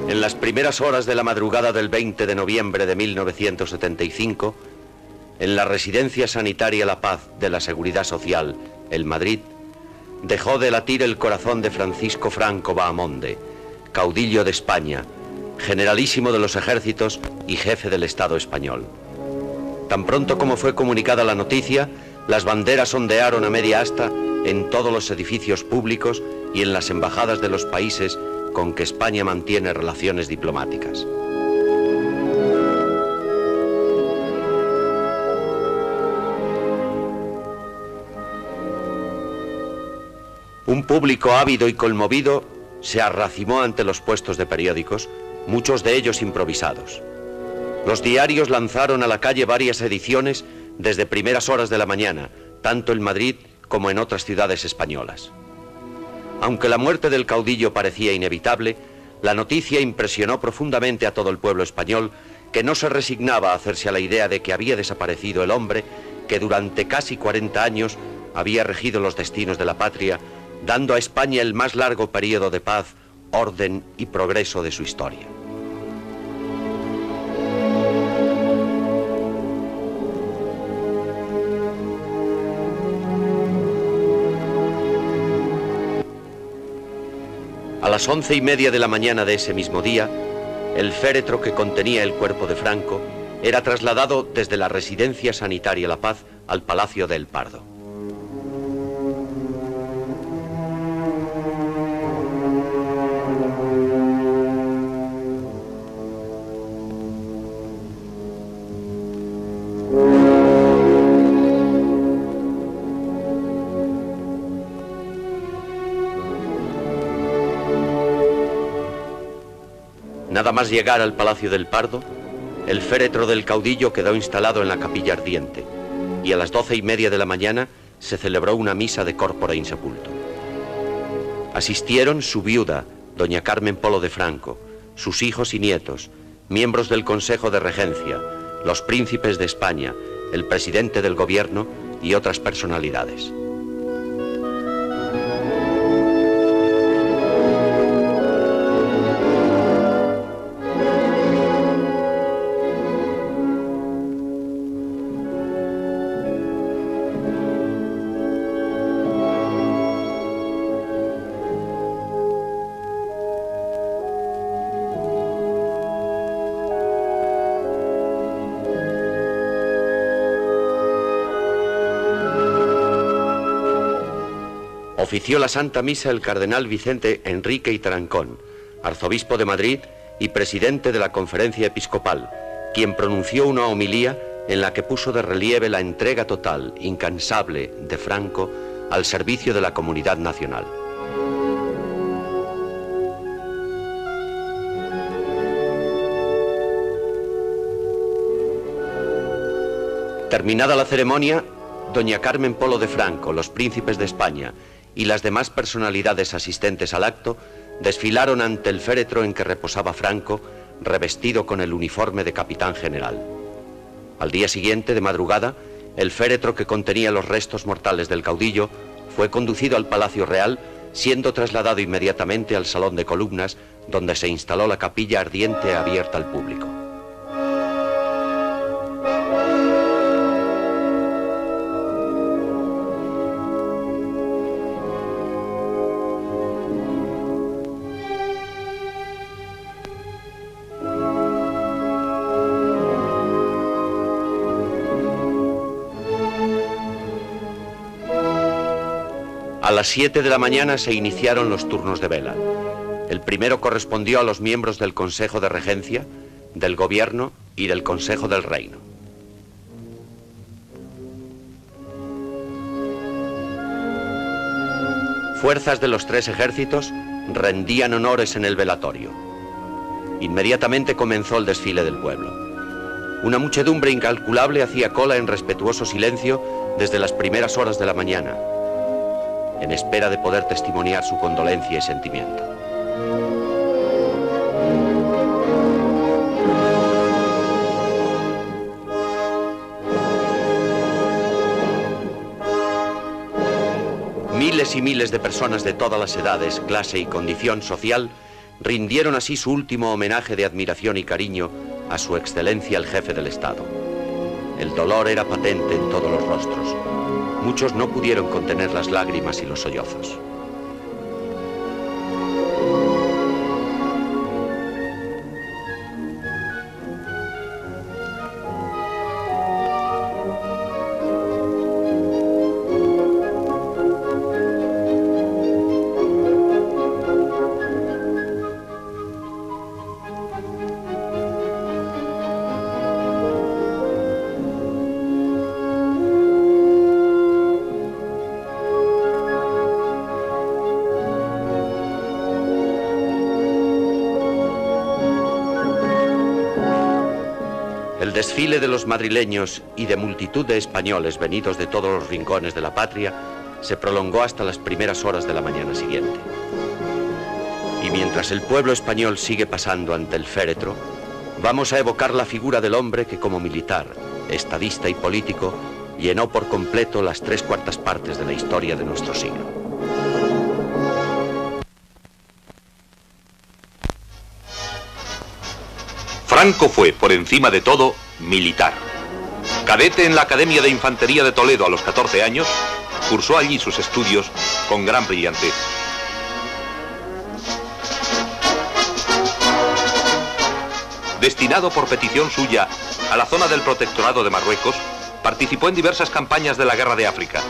En las primeras horas de la madrugada del 20 de noviembre de 1975, en la Residencia Sanitaria La Paz de la Seguridad Social, en Madrid, dejó de latir el corazón de Francisco Franco Bahamonde, caudillo de España, generalísimo de los ejércitos y jefe del Estado español. Tan pronto como fue comunicada la noticia, las banderas ondearon a media asta en todos los edificios públicos y en las embajadas de los países con que España mantiene relaciones diplomáticas. Un público ávido y conmovido se arracimó ante los puestos de periódicos, muchos de ellos improvisados. Los diarios lanzaron a la calle varias ediciones desde primeras horas de la mañana, tanto en Madrid como en otras ciudades españolas. Aunque la muerte del caudillo parecía inevitable, la noticia impresionó profundamente a todo el pueblo español, que no se resignaba a hacerse a la idea de que había desaparecido el hombre que durante casi 40 años había regido los destinos de la patria, dando a España el más largo periodo de paz, orden y progreso de su historia. A las 11:30 de la mañana de ese mismo día, el féretro que contenía el cuerpo de Franco era trasladado desde la Residencia Sanitaria La Paz al Palacio del Pardo. Nada más llegar al Palacio del Pardo, el féretro del caudillo quedó instalado en la capilla ardiente y a las 12:30 de la mañana se celebró una misa de corpore insepulto. Asistieron su viuda, doña Carmen Polo de Franco, sus hijos y nietos, miembros del Consejo de Regencia, los príncipes de España, el presidente del gobierno y otras personalidades. Ofició la Santa Misa el cardenal Vicente Enrique y Tarancón, arzobispo de Madrid y presidente de la Conferencia Episcopal, quien pronunció una homilía en la que puso de relieve la entrega total, incansable, de Franco al servicio de la comunidad nacional. Terminada la ceremonia, doña Carmen Polo de Franco, los príncipes de España y las demás personalidades asistentes al acto desfilaron ante el féretro en que reposaba Franco, revestido con el uniforme de capitán general. Al día siguiente, de madrugada, el féretro que contenía los restos mortales del caudillo fue conducido al Palacio Real, siendo trasladado inmediatamente al Salón de Columnas, donde se instaló la capilla ardiente abierta al público. A las 7 de la mañana se iniciaron los turnos de vela. El primero correspondió a los miembros del Consejo de Regencia, del Gobierno y del Consejo del Reino. Fuerzas de los tres ejércitos rendían honores en el velatorio. Inmediatamente comenzó el desfile del pueblo. Una muchedumbre incalculable hacía cola en respetuoso silencio desde las primeras horas de la mañana, en espera de poder testimoniar su condolencia y sentimiento. Miles y miles de personas de todas las edades, clase y condición social rindieron así su último homenaje de admiración y cariño a su excelencia el jefe del Estado. El dolor era patente en todos los rostros. Muchos no pudieron contener las lágrimas y los sollozos. El desfile de los madrileños y de multitud de españoles venidos de todos los rincones de la patria se prolongó hasta las primeras horas de la mañana siguiente. Y mientras el pueblo español sigue pasando ante el féretro, vamos a evocar la figura del hombre que como militar, estadista y político llenó por completo las 3/4 partes de la historia de nuestro siglo. Franco fue, por encima de todo, militar. Cadete en la Academia de Infantería de Toledo a los 14 años, cursó allí sus estudios con gran brillantez. Destinado por petición suya a la zona del Protectorado de Marruecos, participó en diversas campañas de la Guerra de África.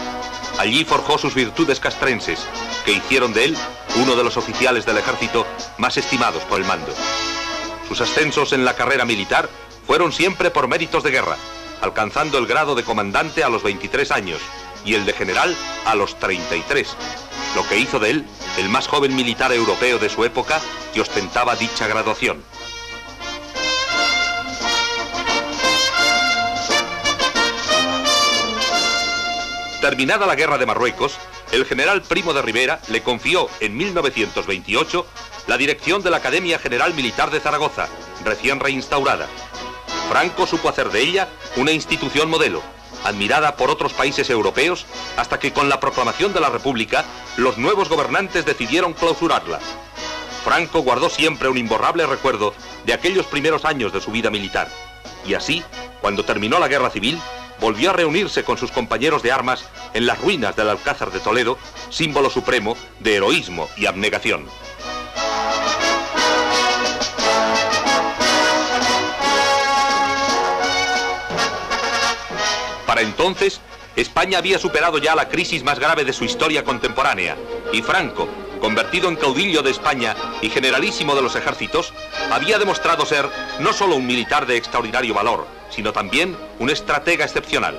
Allí forjó sus virtudes castrenses, que hicieron de él uno de los oficiales del ejército más estimados por el mando. Sus ascensos en la carrera militar fueron siempre por méritos de guerra, alcanzando el grado de comandante a los 23 años y el de general a los 33, lo que hizo de él el más joven militar europeo de su época que ostentaba dicha graduación. Terminada la guerra de Marruecos, el general Primo de Rivera le confió en 1928 la dirección de la Academia General Militar de Zaragoza, recién reinstaurada. Franco supo hacer de ella una institución modelo, admirada por otros países europeos, hasta que con la proclamación de la República, los nuevos gobernantes decidieron clausurarla. Franco guardó siempre un imborrable recuerdo de aquellos primeros años de su vida militar, y así, cuando terminó la Guerra Civil, volvió a reunirse con sus compañeros de armas en las ruinas del Alcázar de Toledo, símbolo supremo de heroísmo y abnegación. Para entonces, España había superado ya la crisis más grave de su historia contemporánea, y Franco, convertido en caudillo de España y generalísimo de los ejércitos, había demostrado ser no solo un militar de extraordinario valor, sino también un estratega excepcional.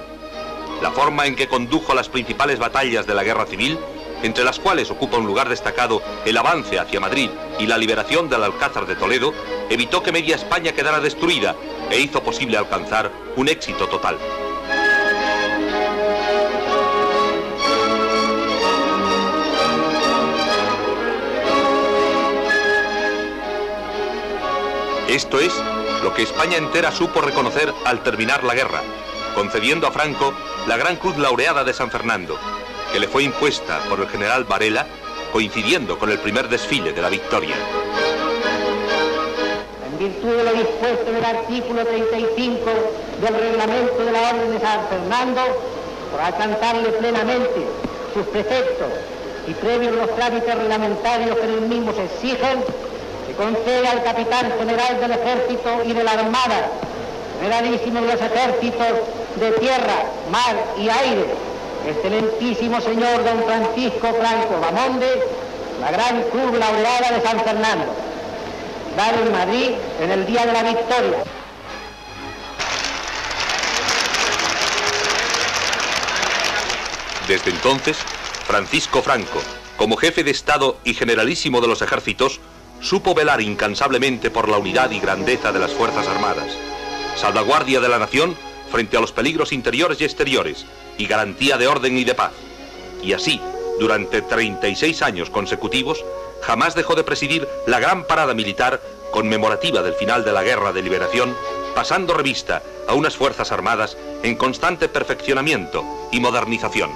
La forma en que condujo las principales batallas de la Guerra Civil, entre las cuales ocupa un lugar destacado el avance hacia Madrid y la liberación del Alcázar de Toledo, evitó que media España quedara destruida e hizo posible alcanzar un éxito total. Esto es lo que España entera supo reconocer al terminar la guerra, concediendo a Franco la Gran Cruz Laureada de San Fernando, que le fue impuesta por el general Varela, coincidiendo con el primer desfile de la victoria. En virtud de lo dispuesto en el artículo 35 del reglamento de la Orden de San Fernando, por alcanzarle plenamente sus preceptos y previos los trámites reglamentarios que en el mismo se exigen, se concede al capitán general del Ejército y de la Armada, generalísimo de los ejércitos de tierra, mar y aire, excelentísimo señor don Francisco Franco Bamonde, la Gran Cruz Laureada de San Fernando, dada en Madrid en el día de la victoria. Desde entonces, Francisco Franco, como jefe de Estado y generalísimo de los ejércitos, supo velar incansablemente por la unidad y grandeza de las Fuerzas Armadas, salvaguardia de la nación frente a los peligros interiores y exteriores, y garantía de orden y de paz. Y así, durante 36 años consecutivos, jamás dejó de presidir la gran parada militar conmemorativa del final de la Guerra de Liberación, pasando revista a unas Fuerzas Armadas en constante perfeccionamiento y modernización.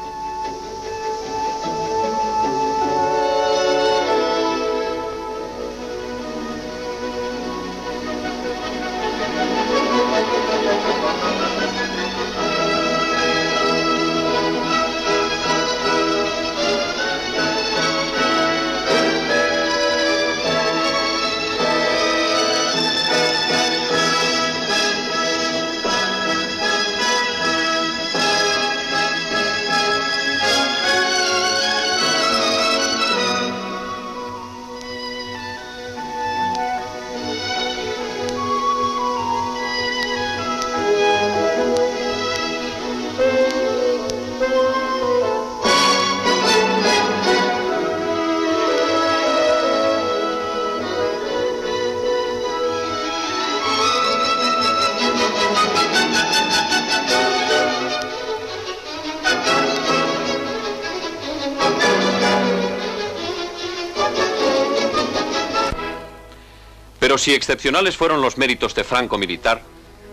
Pero si excepcionales fueron los méritos de Franco militar,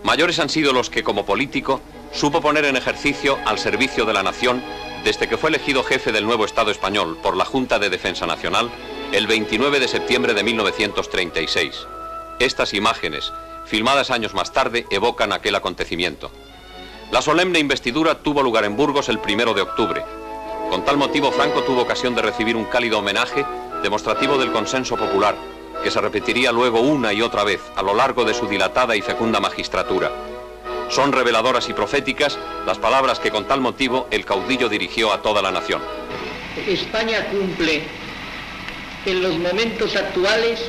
mayores han sido los que, como político, supo poner en ejercicio al servicio de la nación desde que fue elegido jefe del nuevo Estado español por la Junta de Defensa Nacional el 29 de septiembre de 1936. Estas imágenes, filmadas años más tarde, evocan aquel acontecimiento. La solemne investidura tuvo lugar en Burgos el 1 de octubre. Con tal motivo, Franco tuvo ocasión de recibir un cálido homenaje demostrativo del consenso popular, que se repetiría luego una y otra vez a lo largo de su dilatada y fecunda magistratura. Son reveladoras y proféticas las palabras que con tal motivo el caudillo dirigió a toda la nación. España cumple en los momentos actuales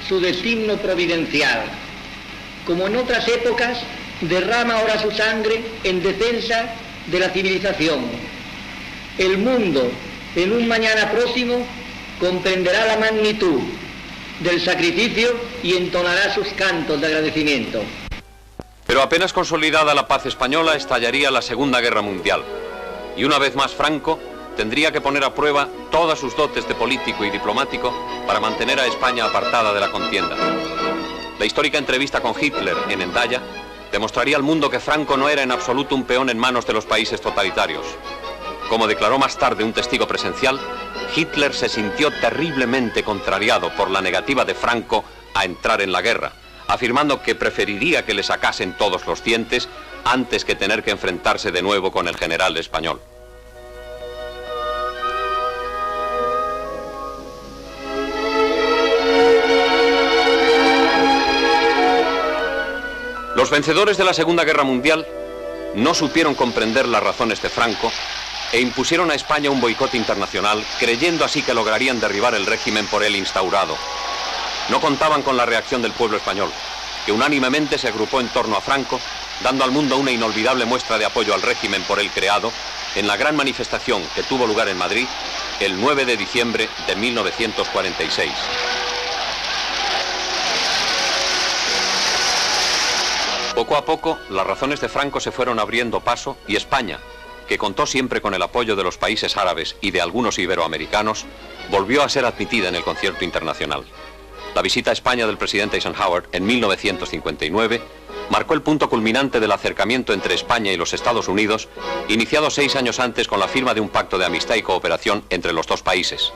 su destino providencial. Como en otras épocas, derrama ahora su sangre en defensa de la civilización. El mundo, en un mañana próximo, comprenderá la magnitud del sacrificio y entonará sus cantos de agradecimiento. Pero apenas consolidada la paz española, estallaría la Segunda Guerra Mundial. Y una vez más Franco tendría que poner a prueba todas sus dotes de político y diplomático para mantener a España apartada de la contienda. La histórica entrevista con Hitler en Hendaya demostraría al mundo que Franco no era en absoluto un peón en manos de los países totalitarios. Como declaró más tarde un testigo presencial, Hitler se sintió terriblemente contrariado por la negativa de Franco a entrar en la guerra, afirmando que preferiría que le sacasen todos los dientes antes que tener que enfrentarse de nuevo con el general español. Los vencedores de la Segunda Guerra Mundial no supieron comprender las razones de Franco e impusieron a España un boicot internacional, creyendo así que lograrían derribar el régimen por él instaurado. No contaban con la reacción del pueblo español, que unánimemente se agrupó en torno a Franco, dando al mundo una inolvidable muestra de apoyo al régimen por él creado, en la gran manifestación que tuvo lugar en Madrid el 9 de diciembre de 1946. Poco a poco, las razones de Franco se fueron abriendo paso y España, que contó siempre con el apoyo de los países árabes y de algunos iberoamericanos, volvió a ser admitida en el concierto internacional. La visita a España del presidente Eisenhower en 1959 marcó el punto culminante del acercamiento entre España y los Estados Unidos, iniciado 6 años antes con la firma de un pacto de amistad y cooperación entre los dos países.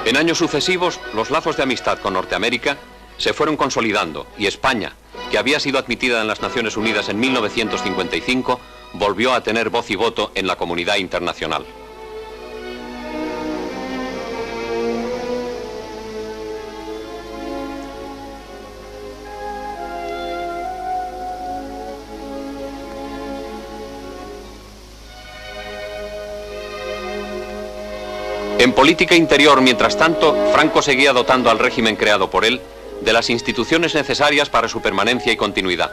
En años sucesivos, los lazos de amistad con Norteamérica se fueron consolidando y España, que había sido admitida en las Naciones Unidas en 1955, volvió a tener voz y voto en la comunidad internacional. En política interior, mientras tanto, Franco seguía dotando al régimen creado por él de las instituciones necesarias para su permanencia y continuidad.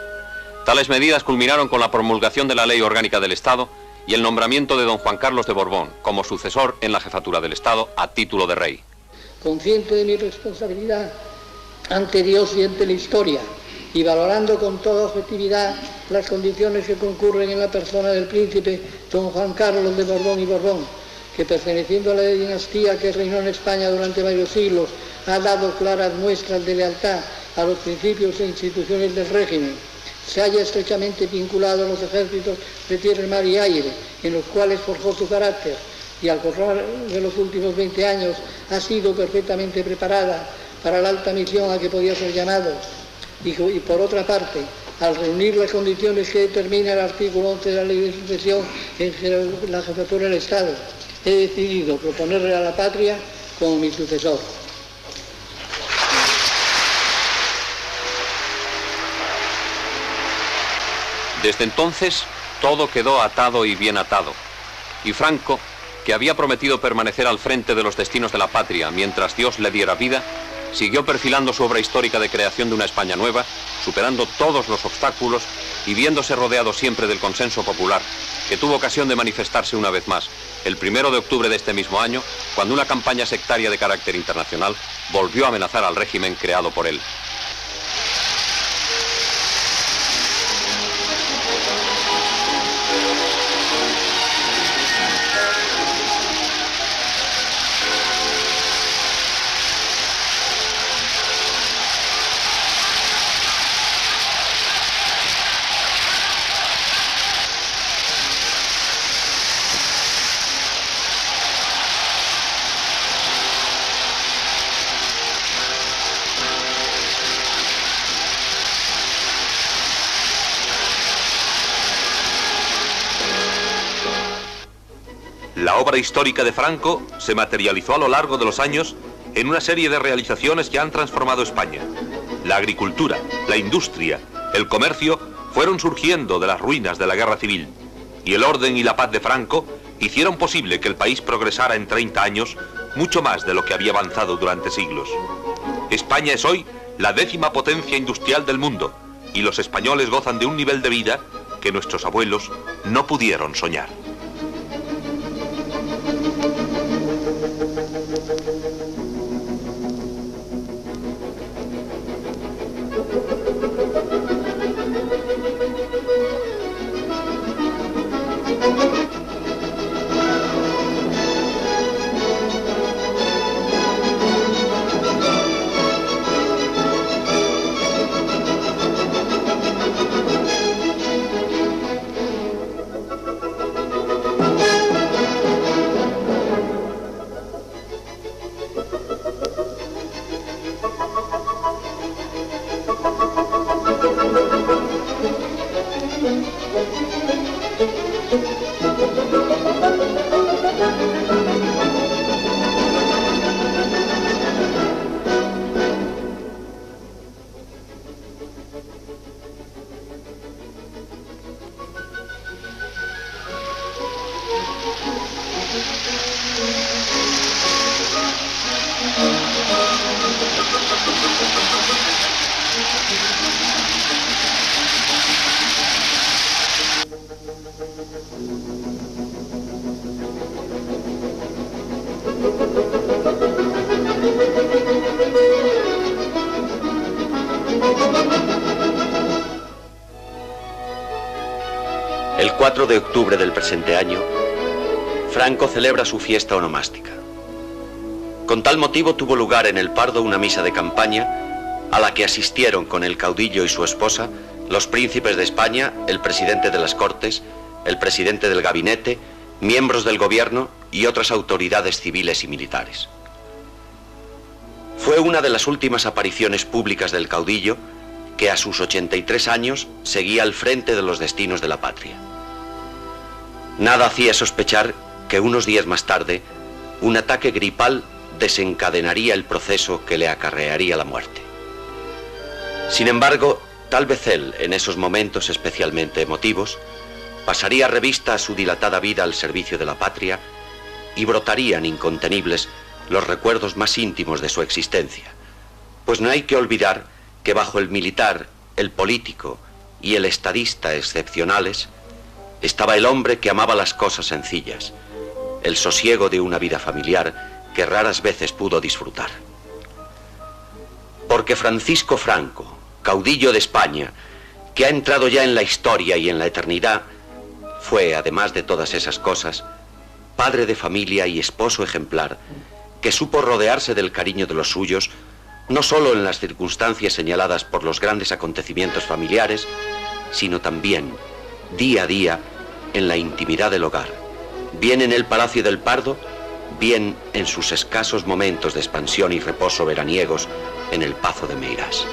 Tales medidas culminaron con la promulgación de la Ley Orgánica del Estado y el nombramiento de don Juan Carlos de Borbón como sucesor en la jefatura del Estado a título de rey. Consciente de mi responsabilidad ante Dios y ante la historia, y valorando con toda objetividad las condiciones que concurren en la persona del príncipe don Juan Carlos de Borbón y Borbón, que perteneciendo a la dinastía que reinó en España durante varios siglos, ha dado claras muestras de lealtad a los principios e instituciones del régimen, se halla estrechamente vinculado a los ejércitos de tierra, mar y aire, en los cuales forjó su carácter, y al correr de los últimos 20 años ha sido perfectamente preparada para la alta misión a que podía ser llamado, y por otra parte, al reunir las condiciones que determina el artículo 11 de la Ley de Sucesión en la jefatura del Estado, he decidido proponerle a la patria como mi sucesor. Desde entonces, todo quedó atado y bien atado. Y Franco, que había prometido permanecer al frente de los destinos de la patria mientras Dios le diera vida, siguió perfilando su obra histórica de creación de una España nueva, superando todos los obstáculos y viéndose rodeado siempre del consenso popular, que tuvo ocasión de manifestarse una vez más, el 1 de octubre de este mismo año, cuando una campaña sectaria de carácter internacional volvió a amenazar al régimen creado por él. La obra histórica de Franco se materializó a lo largo de los años en una serie de realizaciones que han transformado España. La agricultura, la industria, el comercio fueron surgiendo de las ruinas de la guerra civil, y el orden y la paz de Franco hicieron posible que el país progresara en 30 años mucho más de lo que había avanzado durante siglos. España es hoy la 10ª potencia industrial del mundo, y los españoles gozan de un nivel de vida que nuestros abuelos no pudieron soñar. El 4 de octubre del presente año, Franco celebra su fiesta onomástica. Con tal motivo tuvo lugar en el Pardo una misa de campaña a la que asistieron con el caudillo y su esposa los príncipes de España, el presidente de las Cortes, el presidente del gabinete, miembros del gobierno y otras autoridades civiles y militares. Fue una de las últimas apariciones públicas del caudillo que a sus 83 años seguía al frente de los destinos de la patria. Nada hacía sospechar que unos días más tarde un ataque gripal desencadenaría el proceso que le acarrearía la muerte. Sin embargo, tal vez él, en esos momentos especialmente emotivos, pasaría revista a su dilatada vida al servicio de la patria y brotarían incontenibles los recuerdos más íntimos de su existencia, pues no hay que olvidar que bajo el militar, el político y el estadista excepcionales estaba el hombre que amaba las cosas sencillas, el sosiego de una vida familiar que raras veces pudo disfrutar. Porque Francisco Franco, caudillo de España, que ha entrado ya en la historia y en la eternidad, fue, además de todas esas cosas, padre de familia y esposo ejemplar, que supo rodearse del cariño de los suyos, no solo en las circunstancias señaladas por los grandes acontecimientos familiares, sino también, día a día, en la intimidad del hogar, bien en el Palacio del Pardo, bien en sus escasos momentos de expansión y reposo veraniegos en el Pazo de Meirás.